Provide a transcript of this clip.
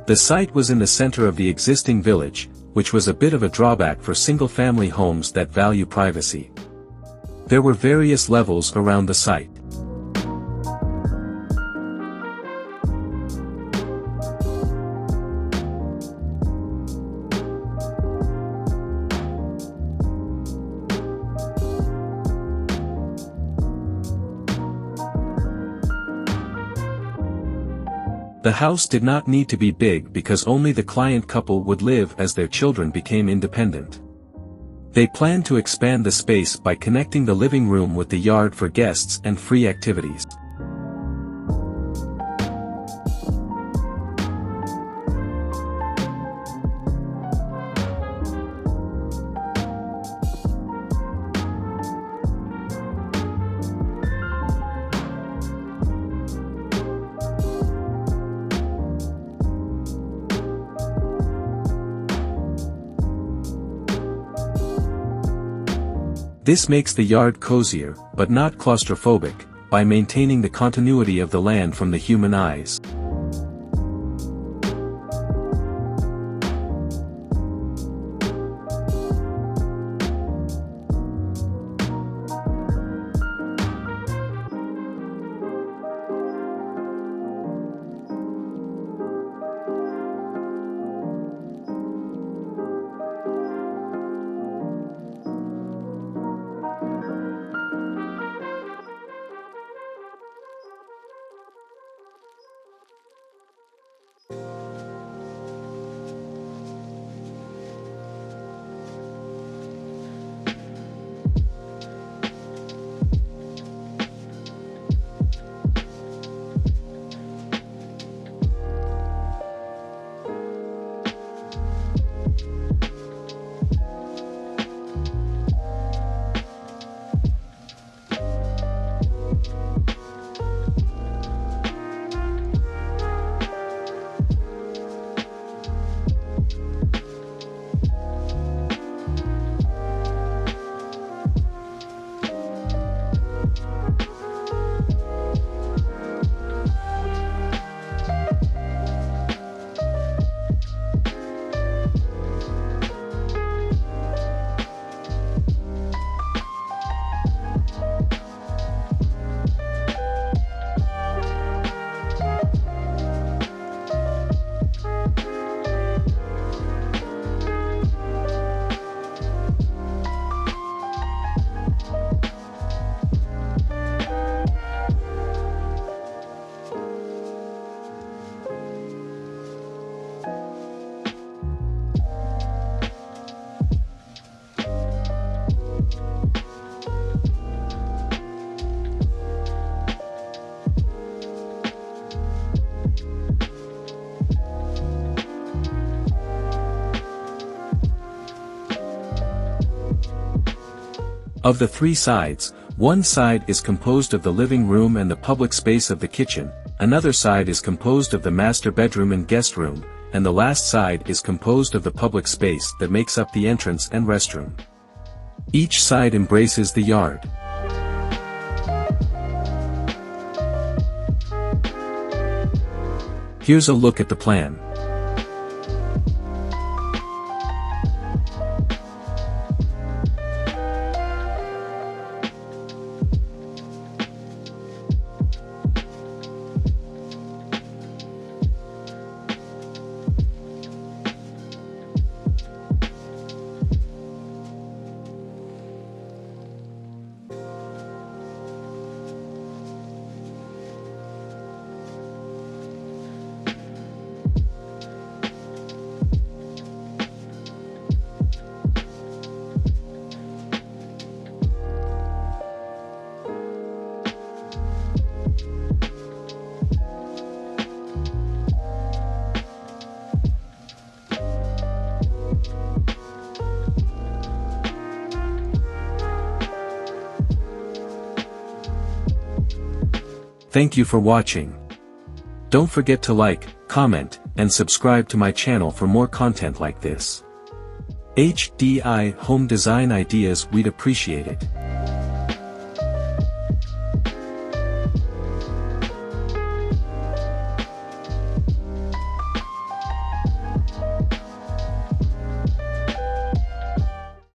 The site was in the center of the existing village, which was a bit of a drawback for single-family homes that value privacy. There were various levels around the site. The house did not need to be big because only the client couple would live as their children became independent. They planned to expand the space by connecting the living room with the yard for guests and free activities. This makes the yard cozier, but not claustrophobic, by maintaining the continuity of the land from the human eyes. Of the three sides, one side is composed of the living room and the public space of the kitchen, another side is composed of the master bedroom and guest room, and the last side is composed of the public space that makes up the entrance and restroom. Each side embraces the yard. Here's a look at the plan. Thank you for watching. Don't forget to like, comment, and subscribe to my channel for more content like this. HDI Home Design Ideas, we'd appreciate it.